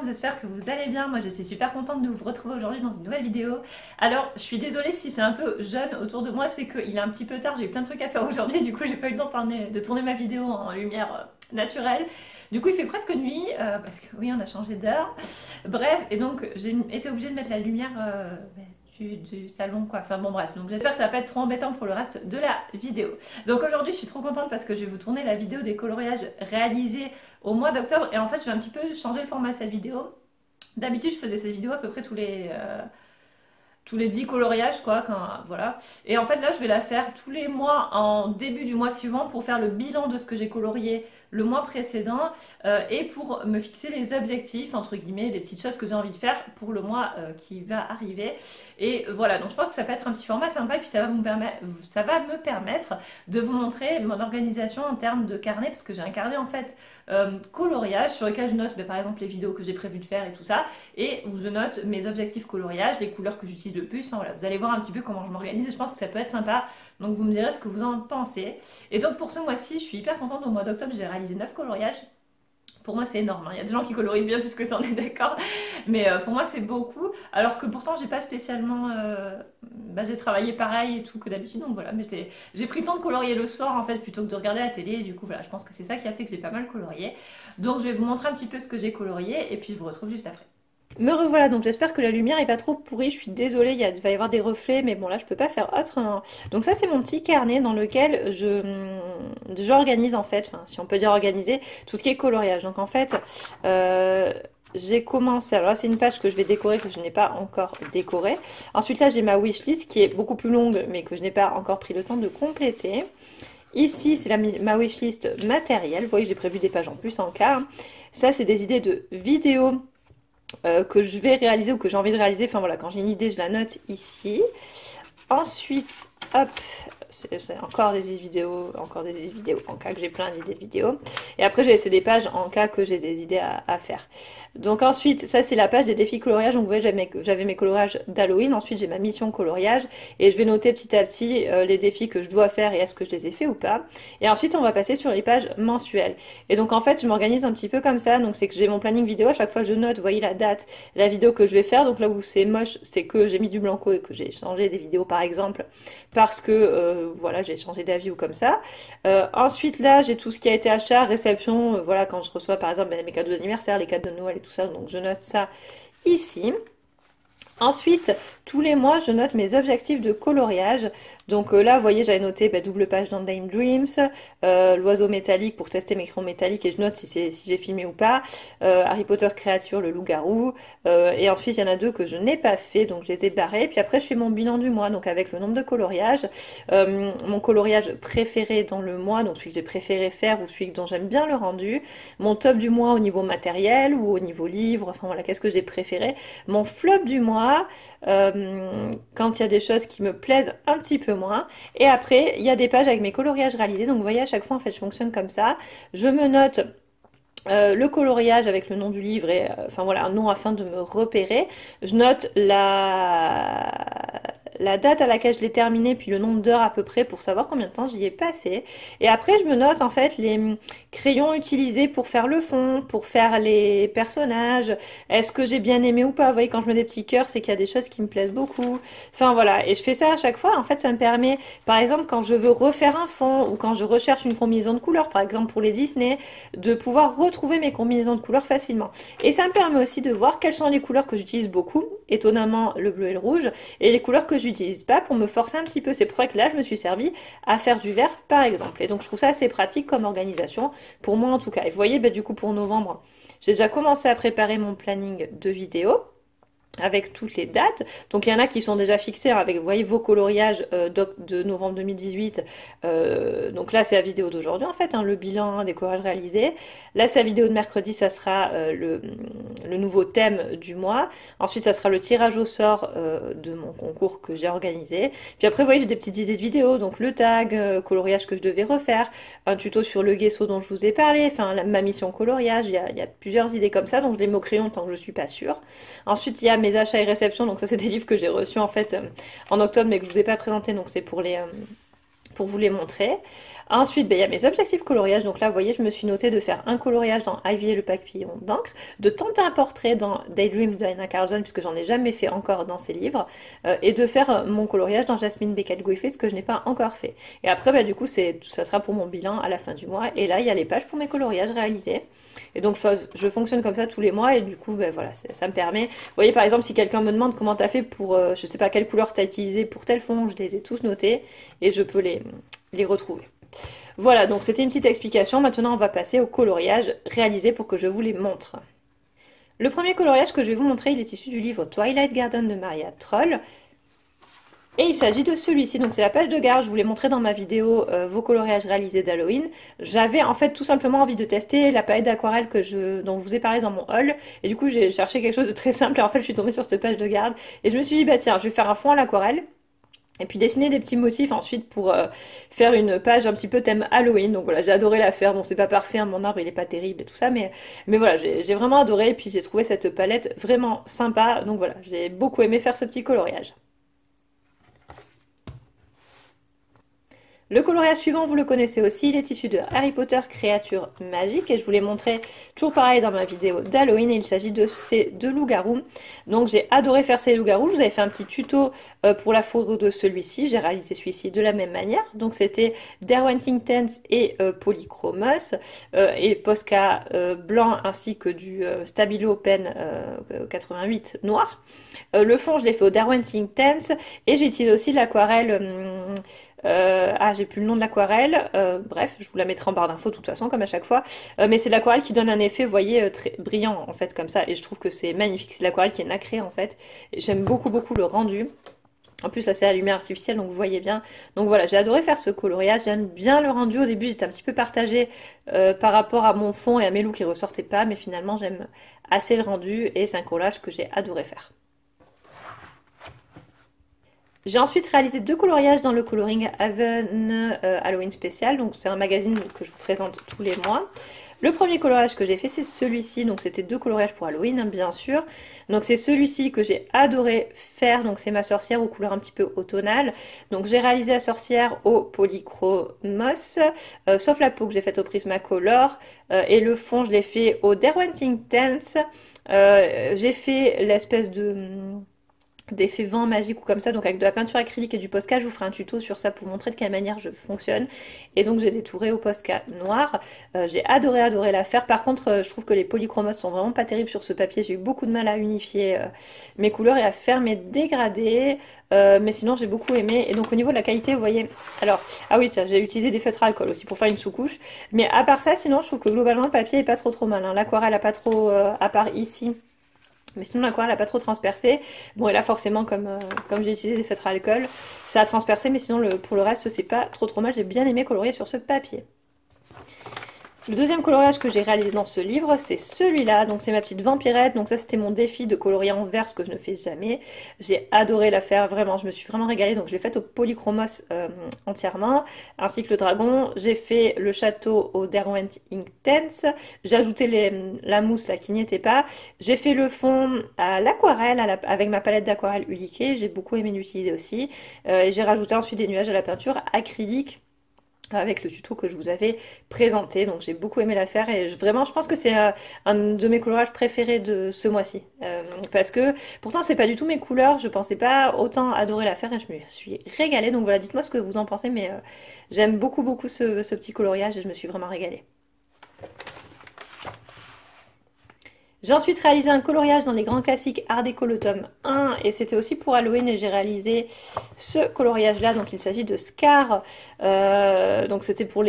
j'espère que vous allez bien. Moi je suis super contente de vous retrouver aujourd'hui dans une nouvelle vidéo. Alors je suis désolée si c'est un peu jeune autour de moi, c'est qu'il est un petit peu tard, j'ai eu plein de trucs à faire aujourd'hui, du coup j'ai pas eu le temps de tourner ma vidéo en lumière naturelle. Du coup il fait presque nuit, parce que oui on a changé d'heure. Bref, et donc j'ai été obligée de mettre la lumière du salon quoi, enfin bon bref, donc j'espère que ça va pas être trop embêtant pour le reste de la vidéo. Donc aujourd'hui je suis trop contente parce que je vais vous tourner la vidéo des coloriages réalisés au mois d'octobre et en fait je vais un petit peu changer le format de cette vidéo. D'habitude je faisais cette vidéo à peu près tous les 10 coloriages quoi, voilà. Et en fait là je vais la faire tous les mois en début du mois suivant pour faire le bilan de ce que j'ai colorié le mois précédent et pour me fixer les objectifs, entre guillemets, les petites choses que j'ai envie de faire pour le mois qui va arriver. Et voilà, donc je pense que ça peut être un petit format sympa et puis ça va me permettre de vous montrer mon organisation en termes de carnet, parce que j'ai un carnet en fait coloriage sur lequel je note par exemple les vidéos que j'ai prévu de faire et tout ça, et où je note mes objectifs coloriage, les couleurs que j'utilise le plus, enfin voilà, vous allez voir un petit peu comment je m'organise et je pense que ça peut être sympa, donc vous me direz ce que vous en pensez. Et donc pour ce mois-ci, je suis hyper contente. Au mois d'octobre, j'ai réalisé 9 coloriages. Pour moi, c'est énorme, hein. Il y a des gens qui colorient bien plus que ça, on est d'accord. Mais pour moi, c'est beaucoup. Alors que pourtant, j'ai pas spécialement... j'ai travaillé pareil et tout que d'habitude. Donc voilà, mais j'ai pris le temps de colorier le soir, en fait, plutôt que de regarder la télé. Et du coup, voilà, je pense que c'est ça qui a fait que j'ai pas mal colorié. Donc je vais vous montrer un petit peu ce que j'ai colorié. Et puis, je vous retrouve juste après. Me revoilà, donc j'espère que la lumière est pas trop pourrie, je suis désolée, il va y avoir des reflets, mais bon là je peux pas faire autrement. Donc ça c'est mon petit carnet dans lequel j'organise en fait, enfin si on peut dire organiser, tout ce qui est coloriage. Donc en fait, j'ai commencé, alors là c'est une page que je vais décorer, que je n'ai pas encore décorée. Ensuite là j'ai ma wishlist qui est beaucoup plus longue, mais que je n'ai pas encore pris le temps de compléter. Ici c'est ma wishlist matérielle, vous voyez j'ai prévu des pages en plus en cas. Ça c'est des idées de vidéos que je vais réaliser ou que j'ai envie de réaliser. Enfin voilà, quand j'ai une idée, je la note ici. Ensuite, hop, c'est encore des idées vidéos, en cas que j'ai plein d'idées de vidéos. Et après, j'ai laissé des pages en cas que j'ai des idées à faire. Donc ensuite, ça c'est la page des défis coloriage. Donc vous voyez, j'avais mes coloriages d'Halloween. Ensuite, j'ai ma mission coloriage. Et je vais noter petit à petit les défis que je dois faire et est-ce que je les ai fait ou pas. Et ensuite, on va passer sur les pages mensuelles. Et donc en fait, je m'organise un petit peu comme ça. Donc c'est que j'ai mon planning vidéo. À chaque fois, je note, vous voyez la date, la vidéo que je vais faire. Donc là où c'est moche, c'est que j'ai mis du blanco et que j'ai changé des vidéos par exemple. Parce que voilà, j'ai changé d'avis ou comme ça. Ensuite là, j'ai tout ce qui a été achat, réception. Voilà, quand je reçois par exemple mes cadeaux d'anniversaire, les cadeaux de Noël et tout ça. Donc je note ça ici. Ensuite, tous les mois, je note mes objectifs de coloriage. Donc là, vous voyez, j'avais noté double page dans Dame Dreams, l'oiseau métallique pour tester mes crayons métalliques et je note si j'ai filmé ou pas, Harry Potter créature, le loup-garou, et ensuite il y en a 2 que je n'ai pas fait, donc je les ai barrés. Puis après, je fais mon bilan du mois, donc avec le nombre de coloriages, mon coloriage préféré dans le mois, donc celui que j'ai préféré faire ou celui dont j'aime bien le rendu, mon top du mois au niveau matériel ou au niveau livre, enfin voilà, qu'est-ce que j'ai préféré, mon flop du mois, quand il y a des choses qui me plaisent un petit peu moins. Et après, il y a des pages avec mes coloriages réalisés. Donc vous voyez, à chaque fois, en fait, je fonctionne comme ça. Je me note le coloriage avec le nom du livre et enfin voilà, un nom afin de me repérer. Je note la date à laquelle je l'ai terminé, puis le nombre d'heures à peu près pour savoir combien de temps j'y ai passé. Et après, je me note en fait les crayons utilisés pour faire le fond, pour faire les personnages. Est-ce que j'ai bien aimé ou pas? Vous voyez, quand je mets des petits cœurs, c'est qu'il y a des choses qui me plaisent beaucoup. Enfin voilà, et je fais ça à chaque fois. En fait, ça me permet, par exemple, quand je veux refaire un fond ou quand je recherche une combinaison de couleurs, par exemple pour les Disney, de pouvoir retrouver mes combinaisons de couleurs facilement. Et ça me permet aussi de voir quelles sont les couleurs que j'utilise beaucoup, étonnamment le bleu et le rouge, et les couleurs que j'utilise pas pour me forcer un petit peu. C'est pour ça que là je me suis servi à faire du vert par exemple. Et donc je trouve ça assez pratique comme organisation, pour moi en tout cas. Et vous voyez, du coup pour novembre, j'ai déjà commencé à préparer mon planning de vidéos avec toutes les dates. Donc il y en a qui sont déjà fixés avec, vous voyez, vos coloriages de novembre 2018. Donc là c'est la vidéo d'aujourd'hui en fait, hein, le bilan des coloriages réalisés. Là c'est la vidéo de mercredi, ça sera le nouveau thème du mois. Ensuite ça sera le tirage au sort de mon concours que j'ai organisé. Puis après vous voyez, j'ai des petites idées de vidéos, donc le tag, coloriage que je devais refaire, un tuto sur le gesso dont je vous ai parlé, enfin ma mission coloriage, il y a plusieurs idées comme ça, donc je les mets au crayon tant que je suis pas sûre. Ensuite il y a mes achats et réceptions, donc ça c'est des livres que j'ai reçus en fait en octobre mais que je vous ai pas présenté, donc c'est pour pour vous les montrer. Ensuite, il y a mes objectifs coloriage. Donc là, vous voyez, je me suis noté de faire un coloriage dans Ivy et le papillon d'encre, de tenter un portrait dans Daydream de Anna Carlson, puisque j'en ai jamais fait encore dans ses livres, et de faire mon coloriage dans Jasmine Beckett Griffith, que je n'ai pas encore fait. Et après, du coup, ça sera pour mon bilan à la fin du mois. Et là, il y a les pages pour mes coloriages réalisés. Et donc, je fonctionne comme ça tous les mois, et du coup, voilà, ça me permet. Vous voyez, par exemple, si quelqu'un me demande comment t'as fait pour, je sais pas quelle couleur t'as utilisé pour tel fond, je les ai tous notés, et je peux les retrouver. Voilà, donc c'était une petite explication. Maintenant, on va passer au coloriage réalisé pour que je vous les montre. Le premier coloriage que je vais vous montrer, il est issu du livre Twilight Garden de Maria Troll. Et il s'agit de celui-ci, donc c'est la page de garde, je vous l'ai montré dans ma vidéo vos coloriages réalisés d'Halloween. J'avais en fait tout simplement envie de tester la palette d'aquarelle dont je vous ai parlé dans mon haul. Et du coup j'ai cherché quelque chose de très simple et en fait je suis tombée sur cette page de garde. Et je me suis dit bah tiens, je vais faire un fond à l'aquarelle. Et puis dessiner des petits motifs ensuite pour faire une page un petit peu thème Halloween. Donc voilà, j'ai adoré la faire. Bon, c'est pas parfait, hein, mon arbre il est pas terrible et tout ça, mais voilà, j'ai vraiment adoré. Et puis j'ai trouvé cette palette vraiment sympa. Donc voilà, j'ai beaucoup aimé faire ce petit coloriage. Le coloriage suivant, vous le connaissez aussi, il est issu de Harry Potter Créatures Magiques et je vous l'ai montré toujours pareil dans ma vidéo d'Halloween. Il s'agit de ces deux loups-garous. Donc j'ai adoré faire ces loups-garous. Je vous avais fait un petit tuto pour la photo de celui-ci. J'ai réalisé celui-ci de la même manière. Donc c'était Derwent's Tents et Polychromos et Posca blanc ainsi que du Stabilo Pen 88 noir. Le fond, je l'ai fait au Derwent's Tents et j'ai utilisé aussi l'aquarelle... j'ai plus le nom de l'aquarelle, bref, je vous la mettrai en barre d'infos de toute façon, comme à chaque fois. Mais c'est l'aquarelle qui donne un effet, vous voyez, très brillant en fait, comme ça, et je trouve que c'est magnifique. C'est l'aquarelle qui est nacrée en fait. J'aime beaucoup, beaucoup le rendu. En plus, là, c'est la lumière artificielle, donc vous voyez bien. Donc voilà, j'ai adoré faire ce coloriage. J'aime bien le rendu. Au début, j'étais un petit peu partagée par rapport à mon fond et à mes looks qui ressortaient pas, mais finalement, j'aime assez le rendu et c'est un collage que j'ai adoré faire. J'ai ensuite réalisé deux coloriages dans le Coloring Haven Halloween Special. Donc c'est un magazine que je vous présente tous les mois. Le premier coloriage que j'ai fait, c'est celui-ci. Donc c'était deux coloriages pour Halloween, hein, bien sûr. Donc c'est celui-ci que j'ai adoré faire. Donc c'est ma sorcière aux couleurs un petit peu automnales. Donc j'ai réalisé la sorcière au Polychromos, sauf la peau que j'ai faite au Prismacolor. Et le fond, je l'ai fait au Derwent's Tents. J'ai fait l'espèce d'effet vent magique ou comme ça, donc avec de la peinture acrylique et du Posca. Je vous ferai un tuto sur ça pour vous montrer de quelle manière je fonctionne. Et donc j'ai détouré au Posca noir. J'ai adoré la faire. Par contre, je trouve que les polychromos sont vraiment pas terribles sur ce papier. J'ai eu beaucoup de mal à unifier mes couleurs et à faire mes dégradés. Mais sinon j'ai beaucoup aimé. Et donc au niveau de la qualité, vous voyez, alors, ah oui, j'ai utilisé des feutres à alcool aussi pour faire une sous-couche. Mais à part ça, sinon je trouve que globalement le papier est pas trop mal, hein. L'aquarelle a pas trop, à part ici. Mais sinon l'aquarelle n'a pas trop transpercé. Bon, et là forcément comme j'ai utilisé des feutres à alcool, ça a transpercé, mais sinon pour le reste c'est pas trop mal. J'ai bien aimé colorier sur ce papier. Le deuxième coloriage que j'ai réalisé dans ce livre, c'est celui-là. Donc c'est ma petite vampirette. Donc ça c'était mon défi de colorier en vert, ce que je ne fais jamais. J'ai adoré la faire, vraiment. Je me suis vraiment régalée. Donc je l'ai faite au Polychromos entièrement, ainsi que le dragon. J'ai fait le château au Derwent's Tents. J'ai ajouté la mousse là qui n'y était pas. J'ai fait le fond à l'aquarelle avec ma palette d'aquarelle Uliqué. J'ai beaucoup aimé l'utiliser aussi. Et j'ai rajouté ensuite des nuages à la peinture acrylique avec le tuto que je vous avais présenté. Donc j'ai beaucoup aimé la faire et vraiment je pense que c'est un de mes coloriages préférés de ce mois-ci, parce que pourtant c'est pas du tout mes couleurs, je pensais pas autant adorer la faire et je me suis régalée. Donc voilà, dites-moi ce que vous en pensez, mais j'aime beaucoup ce petit coloriage et je me suis vraiment régalée. J'ai ensuite réalisé un coloriage dans les grands classiques Art Déco le tome 1 et c'était aussi pour Halloween et j'ai réalisé ce coloriage là. Donc il s'agit de Scar, donc c'était pour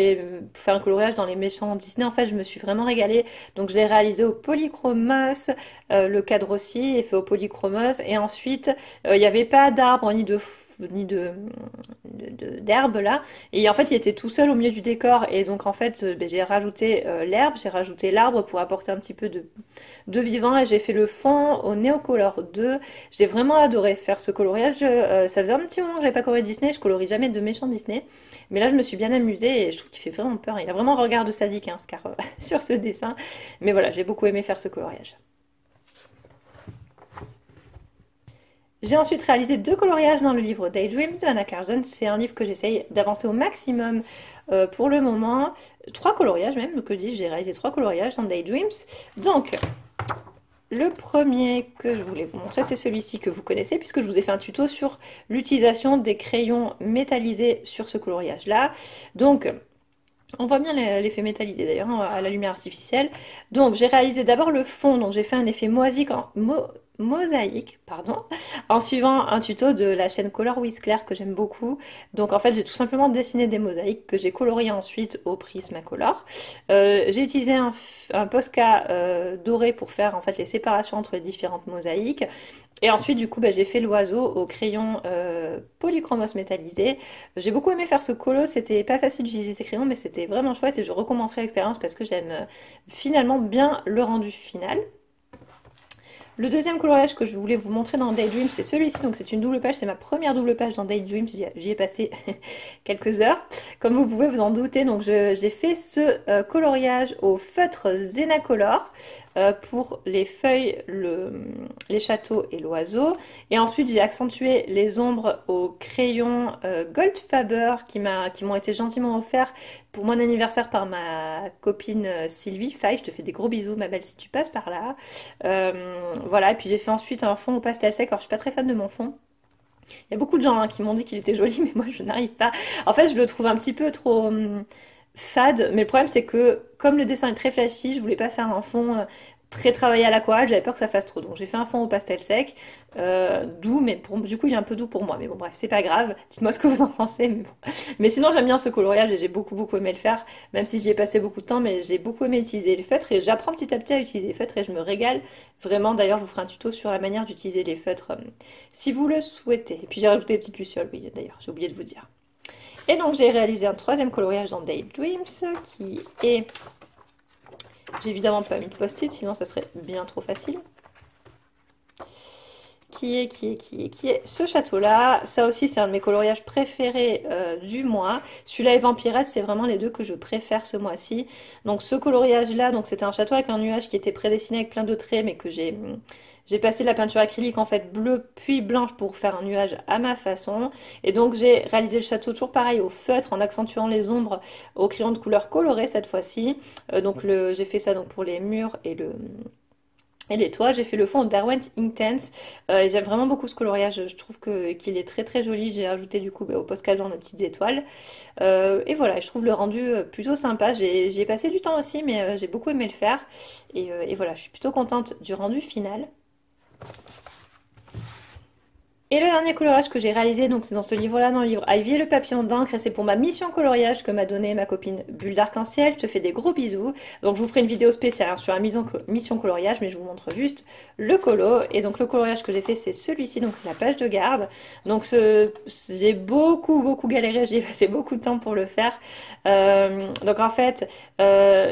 faire un coloriage dans les méchants Disney. En fait je me suis vraiment régalée, donc je l'ai réalisé au Polychromos, le cadre aussi est fait au Polychromos et ensuite il n'y avait pas d'arbre ni d'herbe là, et en fait il était tout seul au milieu du décor et donc en fait j'ai rajouté l'herbe, j'ai rajouté l'arbre pour apporter un petit peu de vivant et j'ai fait le fond au Neocolor 2. J'ai vraiment adoré faire ce coloriage. Ça faisait un petit moment que j'avais pas coloré Disney, je colorie jamais de méchants Disney, mais là je me suis bien amusée et je trouve qu'il fait vraiment peur. Il a vraiment un regard de sadique, hein, Scar, sur ce dessin, mais voilà, j'ai beaucoup aimé faire ce coloriage. J'ai ensuite réalisé 2 coloriages dans le livre Daydreams de Hannah Carson. C'est un livre que j'essaye d'avancer au maximum pour le moment. 3 coloriages même, que dis-je, j'ai réalisé 3 coloriages dans Daydreams. Donc, le premier que je voulais vous montrer, c'est celui-ci que vous connaissez, puisque je vous ai fait un tuto sur l'utilisation des crayons métallisés sur ce coloriage-là. Donc, on voit bien l'effet métallisé d'ailleurs à la lumière artificielle. Donc j'ai réalisé d'abord le fond, donc j'ai fait un effet mosaïque, pardon, en suivant un tuto de la chaîne Color with Claire que j'aime beaucoup. Donc en fait j'ai tout simplement dessiné des mosaïques que j'ai coloriées ensuite au Prismacolor. J'ai utilisé un Posca doré pour faire en fait les séparations entre les différentes mosaïques. Et ensuite, du coup, j'ai fait l'oiseau au crayon polychromos métallisé. J'ai beaucoup aimé faire ce colo, c'était pas facile d'utiliser ces crayons, mais c'était vraiment chouette et je recommencerai l'expérience parce que j'aime finalement bien le rendu final. Le deuxième coloriage que je voulais vous montrer dans Daydream, c'est celui-ci. Donc c'est une double page, c'est ma première double page dans Daydream. J'y ai passé quelques heures, comme vous pouvez vous en douter. Donc j'ai fait ce coloriage au feutre Zenacolor pour les feuilles, les châteaux et l'oiseau. Et ensuite j'ai accentué les ombres au crayon Goldfaber qui m'ont été gentiment offerts pour mon anniversaire par ma copine Sylvie. Faye, je te fais des gros bisous ma belle si tu passes par là. Voilà, et puis j'ai fait ensuite un fond au pastel sec. Alors je suis pas très fan de mon fond. Il y a beaucoup de gens qui m'ont dit qu'il était joli, mais moi je n'arrive pas. En fait, je le trouve un petit peu trop fade, mais le problème c'est que comme le dessin est très flashy, je voulais pas faire un fond très travaillé à l'aquarelle, j'avais peur que ça fasse trop. Donc j'ai fait un fond au pastel sec, doux, mais du coup il est un peu doux pour moi. Mais bon bref, c'est pas grave, dites-moi ce que vous en pensez. Mais, bon. Mais sinon j'aime bien ce coloriage et j'ai beaucoup aimé le faire, même si j'y ai passé beaucoup de temps, mais j'ai beaucoup aimé utiliser les feutres et j'apprends petit à petit à utiliser les feutres et je me régale vraiment. D'ailleurs je vous ferai un tuto sur la manière d'utiliser les feutres si vous le souhaitez. Et puis j'ai rajouté des petites lucioles, oui d'ailleurs, j'ai oublié de vous dire. Et donc j'ai réalisé un troisième coloriage dans Daydreams qui est... J'ai évidemment pas mis de post-it, sinon ça serait bien trop facile. Qui est ce château-là. Ça aussi, c'est un de mes coloriages préférés du mois. Celui-là et Vampirette, c'est vraiment les deux que je préfère ce mois-ci. Donc ce coloriage-là, donc c'était un château avec un nuage qui était prédessiné avec plein de traits, mais que j'ai passé de la peinture acrylique en fait bleue puis blanche pour faire un nuage à ma façon. Et donc j'ai réalisé le château toujours pareil au feutre en accentuant les ombres au crayon de couleur colorée cette fois-ci. Donc j'ai fait ça donc pour les murs et les toits. J'ai fait le fond au Derwent Intense. J'aime vraiment beaucoup ce coloriage. Je trouve qu'il est très joli. J'ai rajouté du coup au Posca des petites étoiles. Et voilà, je trouve le rendu plutôt sympa. J'y ai passé du temps aussi, mais j'ai beaucoup aimé le faire. Et voilà, je suis plutôt contente du rendu final. Et le dernier coloriage que j'ai réalisé, donc c'est dans ce livre-là, dans le livre Ivy et le papillon d'encre, et c'est pour ma mission coloriage que m'a donné ma copine Bulle d'Arc-en-Ciel. Je te fais des gros bisous. Donc je vous ferai une vidéo spéciale sur la mission coloriage, mais je vous montre juste le colo. Et donc le coloriage que j'ai fait, c'est celui-ci, donc c'est la page de garde. Donc j'ai beaucoup galéré, j'ai passé beaucoup de temps pour le faire. Donc en fait,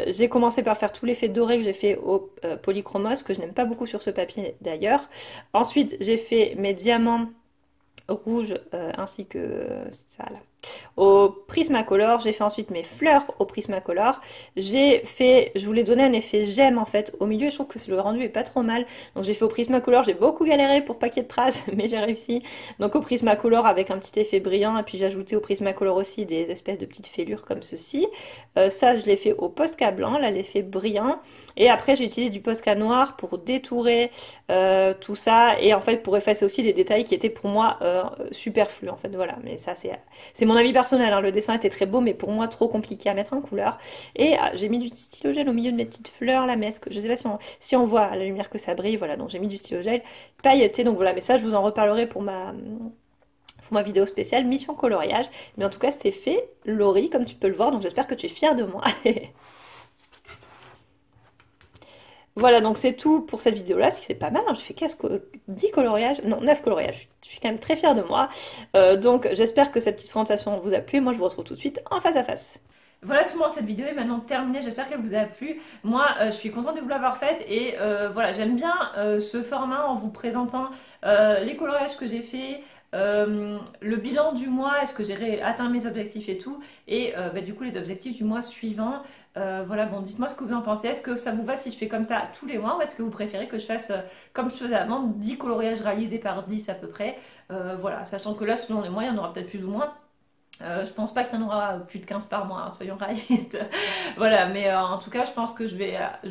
j'ai commencé par faire tout l'effet doré que j'ai fait au polychromos, que je n'aime pas beaucoup sur ce papier d'ailleurs. Ensuite, j'ai fait mes diamants rouge ainsi que ça là au Prismacolor. J'ai fait ensuite mes fleurs au Prismacolor. Je voulais donner un effet gemme en fait au milieu. Je trouve que le rendu est pas trop mal. Donc j'ai fait au Prismacolor. J'ai beaucoup galéré pour pas qu'il y ait de traces, mais j'ai réussi. Donc au Prismacolor avec un petit effet brillant. Et puis j'ai ajouté au Prismacolor aussi des espèces de petites fêlures comme ceci. Ça je l'ai fait au Posca blanc, là l'effet brillant. Et après j'ai utilisé du Posca noir pour détourer tout ça. Et en fait pour effacer aussi des détails qui étaient pour moi superflus en fait. Voilà, mais ça c'est mon avis personnel, hein. Le dessin était très beau mais pour moi trop compliqué à mettre en couleur. Et j'ai mis du stylo gel au milieu de mes petites fleurs là, mais je sais pas si on voit à la lumière que ça brille. Voilà, donc j'ai mis du stylo gel pailleté. Donc voilà, mais ça je vous en reparlerai pour ma vidéo spéciale mission coloriage. Mais en tout cas c'est fait Laurie comme tu peux le voir, donc j'espère que tu es fière de moi. Voilà, donc c'est tout pour cette vidéo-là. C'est pas mal, hein. J'ai fait 10 coloriages, non 9 coloriages. Je suis quand même très fière de moi. Donc j'espère que cette petite présentation vous a plu. Moi je vous retrouve tout de suite en face à face. Voilà tout le monde, cette vidéo est maintenant terminée, j'espère qu'elle vous a plu. Moi je suis contente de vous l'avoir faite et voilà, j'aime bien ce format en vous présentant les coloriages que j'ai fait, le bilan du mois, est-ce que j'ai atteint mes objectifs et tout, et du coup les objectifs du mois suivant. Voilà, bon, dites-moi ce que vous en pensez. Est-ce que ça vous va si je fais comme ça tous les mois ou est-ce que vous préférez que je fasse comme je faisais avant, 10 coloriages réalisés par 10 à peu près. Voilà, sachant que là, selon les mois, il y en aura peut-être plus ou moins. Je pense pas qu'il y en aura plus de 15 par mois, hein, soyons réalistes. Voilà, mais en tout cas, je pense que je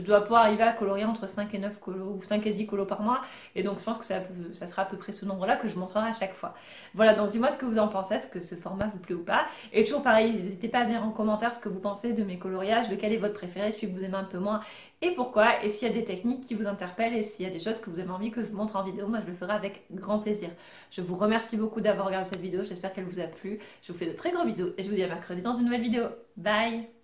dois pouvoir arriver à colorier entre 5 et 9 colos, ou 5 et 10 colos par mois. Et donc, je pense que ça sera à peu près ce nombre-là que je montrerai à chaque fois. Voilà, donc dis-moi ce que vous en pensez, est-ce que ce format vous plaît ou pas. Et toujours pareil, n'hésitez pas à dire en commentaire ce que vous pensez de mes coloriages, lequel est votre préféré, celui que vous aimez un peu moins, et pourquoi. Et s'il y a des techniques qui vous interpellent, et s'il y a des choses que vous avez envie que je vous montre en vidéo, moi je le ferai avec grand plaisir. Je vous remercie beaucoup d'avoir regardé cette vidéo, j'espère qu'elle vous a plu. Je vous fais de très gros bisous et je vous dis à mercredi dans une nouvelle vidéo. Bye!